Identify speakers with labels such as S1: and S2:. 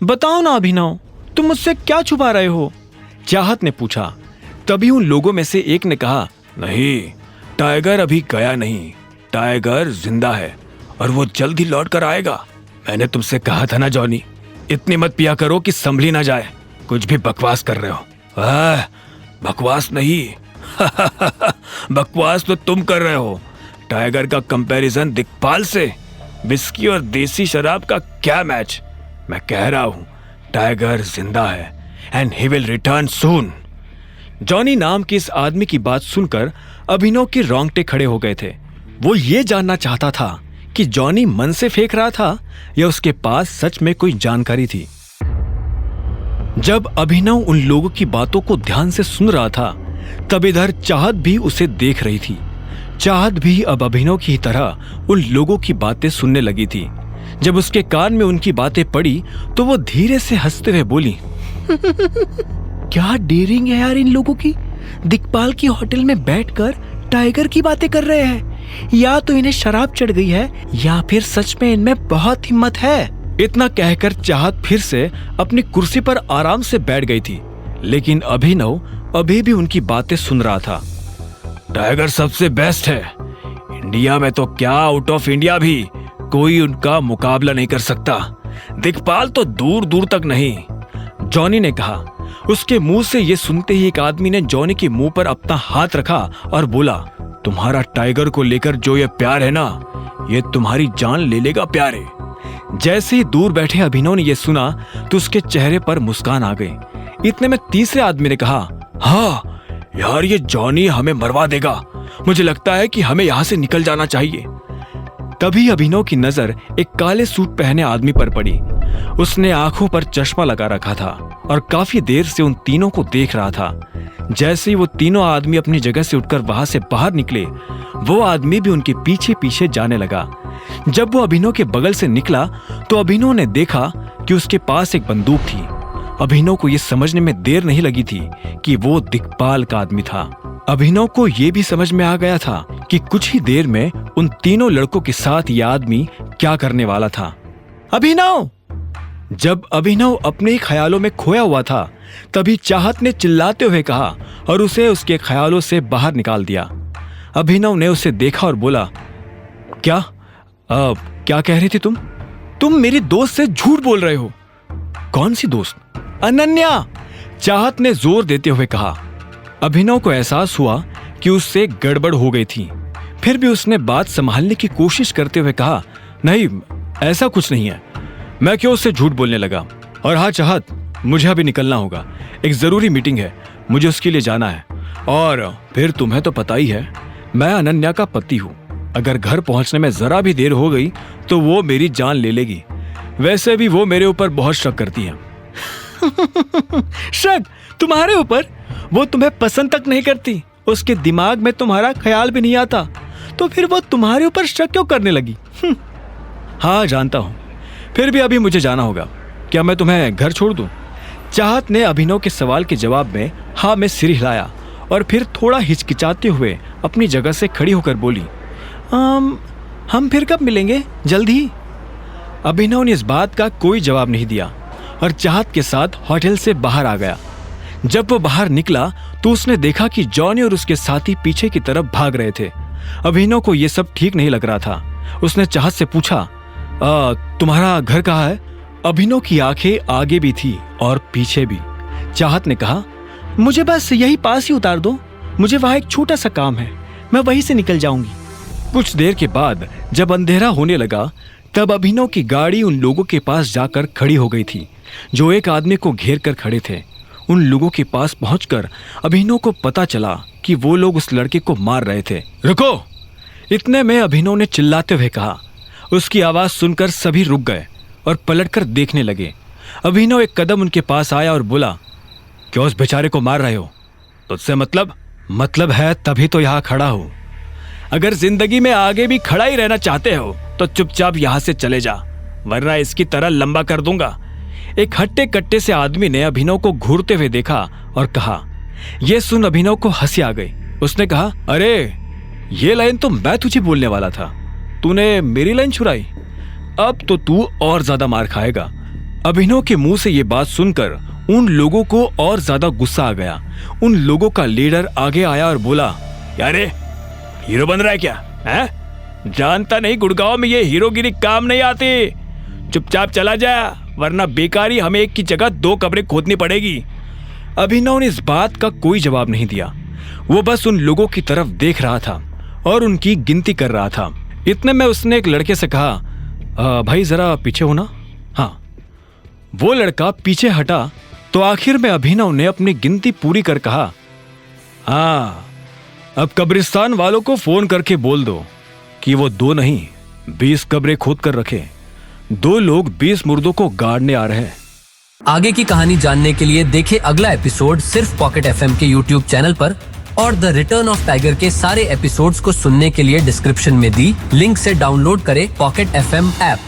S1: बताओ ना अभिनव, तुम मुझसे क्या छुपा रहे हो? चाहत ने पूछा। तभी उन लोगों में से एक ने कहा,
S2: नहीं, टाइगर अभी गया नहीं, टाइगर जिंदा है और वो जल्द ही लौट कर आएगा। मैंने तुमसे कहा था ना जॉनी, इतनी मत पिया करो कि संभली ना जाए। कुछ भी बकवास कर रहे हो। बकवास नहीं बकवास तो तुम कर रहे हो। टाइगर का कंपैरिजन दिक्पाल से, विस्की और देसी शराब का क्या मैच। मैं कह रहा हूं टाइगर जिंदा है and he will return soon.
S1: Johnny नाम के इस आदमी की बात सुनकर अभिनव के रोंगटे खड़े हो गए थे। वो ये जानना चाहता था कि जॉनी मन से फेंक रहा था या उसके पास सच में कोई जानकारी थी। जब अभिनव उन लोगों की बातों को ध्यान से सुन रहा था, तब इधर चाहत भी उसे देख रही थी। चाहत भी अब अभिनव की तरह उन लोगों की बातें सुनने लगी थी। जब उसके कान में उनकी बातें पड़ी तो वो धीरे से हंसते हुए बोली, क्या डेयरिंग है यार इन लोगों की। दिक्पाल की होटल में बैठकर टाइगर की बातें कर रहे हैं। या तो इन्हें शराब चढ़ गई है या फिर सच में इनमें बहुत हिम्मत है। इतना कहकर चाहत फिर से अपनी कुर्सी पर आराम से बैठ गई थी, लेकिन अभिनव अभी भी उनकी बातें सुन रहा था।
S2: टाइगर सबसे बेस्ट है। इंडिया में तो क्या, आउट ऑफ इंडिया भी कोई उनका मुकाबला नहीं कर सकता। दिक्पाल तो दूर दूर तक नहीं,
S1: जॉनी ने कहा। उसके मुंह से ये सुनते ही एक आदमी ने जॉनी के मुंह पर अपना हाथ रखा और बोला,
S2: तुम्हारा टाइगर को लेकर जो ये प्यार है ना, ये तुम्हारी जान ले लेगा प्यारे।
S1: जैसे ही दूर बैठे अभिनव ने यह सुना तो उसके चेहरे पर मुस्कान आ गई। इतने में तीसरे आदमी ने कहा,
S2: हाँ यार, ये जॉनी हमें मरवा देगा। मुझे लगता है कि हमें यहाँ से निकल जाना चाहिए।
S1: तभी अभिनव की नजर एक काले सूट पहने आदमी पर पड़ी। उसने आंखों पर चश्मा लगा रखा था और काफी देर से उन तीनों को देख रहा था। जैसे ही वो तीनों आदमी अपनी जगह से उठकर वहां से बाहर निकले, वो आदमी भी उनके पीछे पीछे जाने लगा। जब वो अभिनव के बगल से निकला तो अभिनव ने देखा कि उसके पास एक बंदूक थी। अभिनव को यह समझने में देर नहीं लगी थी कि वो दिक्पाल का आदमी था। अभिनव को यह भी समझ में आ गया था कि कुछ ही देर में उन तीनों लड़कों के साथ यह आदमी क्या करने वाला था। अभिनव! जब अभिनव अपने ही ख्यालों में खोया हुआ था, तभी चाहत ने चिल्लाते हुए कहा और उसे उसके ख्यालों से बाहर निकाल दिया। अभिनव ने उसे देखा और बोला, क्या कह रही थी तुम? तुम मेरी दोस्त से झूठ बोल रहे हो। कौन सी दोस्त? अनन्या! चाहत ने जोर देते हुए कहा। अभिनव को एहसास हुआ कि उससे गड़बड़ हो गई थी। फिर भी उसने बात संभालने की कोशिश करते हुए कहा, नहीं, ऐसा कुछ नहीं है। मैं क्यों उससे झूठ बोलने लगा? और हाँ चाहत, मुझे अभी निकलना होगा। एक जरूरी मीटिंग है, मुझे उसके लिए जाना है। और फिर तुम्हें तो पता ही है, मैं अनन्या का पति हूँ। अगर घर पहुंचने में जरा भी देर हो गई तो वो मेरी जान ले लेगी। वैसे भी वो मेरे ऊपर बहुत शक करती है। शक? तुम्हारे ऊपर? वो तुम्हें पसंद तक नहीं करती, उसके दिमाग में तुम्हारा ख्याल भी नहीं आता, तो फिर वो तुम्हारे ऊपर शक क्यों करने लगी? हाँ जानता हूं, फिर भी अभी मुझे जाना होगा। क्या मैं तुम्हें घर छोड़ दूं? चाहत ने अभिनव के सवाल के जवाब में हाँ में सिर हिलाया और फिर थोड़ा हिचकिचाते हुए अपनी जगह से खड़ी होकर बोली, हम फिर कब मिलेंगे? जल्द ही। अभिनव ने इस बात का कोई जवाब नहीं दिया और चाहत के साथ होटल से बाहर आ गया। जब वो बाहर निकला तो उसने देखा कि जॉनी और उसके साथी पीछे की तरफ भाग रहे थे। अभिनव को यह सब ठीक नहीं लग रहा था। उसने चाहत से पूछा, तुम्हारा घर कहाँ है? अभिनव की आंखें आगे भी थी और पीछे भी। चाहत ने कहा, मुझे बस यही पास ही उतार दो, मुझे वहां एक छोटा सा काम है, मैं वहीं से निकल जाऊंगी। कुछ देर के बाद जब अंधेरा होने लगा, तब अभिनव की गाड़ी उन लोगों के पास जाकर खड़ी हो गई थी जो एक आदमी को घेर कर खड़े थे। उन लोगों के पास पहुंचकर अभिनव को पता चला कि वो लोग उस लड़के को मार रहे थे। रुको! इतने में अभिनव ने चिल्लाते हुए कहा। उसकी आवाज सुनकर सभी रुक गए और पलटकर देखने लगे। अभिनव एक कदम उनके पास आया और बोला, क्यों उस बेचारे को मार रहे हो? तुझसे मतलब है तभी तो यहाँ खड़ा हूं। अगर जिंदगी में आगे भी खड़ा ही रहना चाहते हो तो चुपचाप यहां से चले जा, वरना इसकी तरह लंबा कर दूंगा। एक हट्टे कट्टे से आदमी ने अभिनव को घूरते हुए देखा और कहा। यह सुन अभिनव को हंसी आ गई। उसने कहा, अरे ये लाइन तो मैं तुझे बोलने वाला था, तूने मेरी लाइन छुड़ाई। अब तो तू और ज्यादा मार खाएगा। अभिनव के मुंह से ये बात सुनकर उन लोगों को और ज्यादा गुस्सा आ गया। उन लोगों का लीडर आगे आया और बोला,
S2: यारे हीरो बन रहा है क्या है? जानता नहीं गुड़गांव में ये हीरोगिरी काम नहीं आती। चुपचाप चला जा, वरना बेकारी हमें एक की जगह 2 कब्रें खोदनी पड़ेगी।
S1: अभिनव ने इस बात का कोई जवाब नहीं दिया। वो बस उन लोगों की तरफ देख रहा था और उनकी गिनती कर रहा था। इतने में उसने एक लड़के से कहा, भाई जरा पीछे हो ना। हाँ, वो लड़का पीछे हटा तो आखिर में अभिनव ने अपनी गिनती पूरी कर कहा, हाँ, अब कब्रिस्तान वालों को फोन करके बोल दो कि वो 2 नहीं 20 कब्रें खोद कर रखे। 2 लोग 20 मुर्दों को गाड़ने आ रहे हैं।
S3: आगे की कहानी जानने के लिए देखें अगला एपिसोड सिर्फ पॉकेट एफएम के यूट्यूब चैनल पर, और द रिटर्न ऑफ टाइगर के सारे एपिसोड्स को सुनने के लिए डिस्क्रिप्शन में दी लिंक से डाउनलोड करें पॉकेट एफएम ऐप।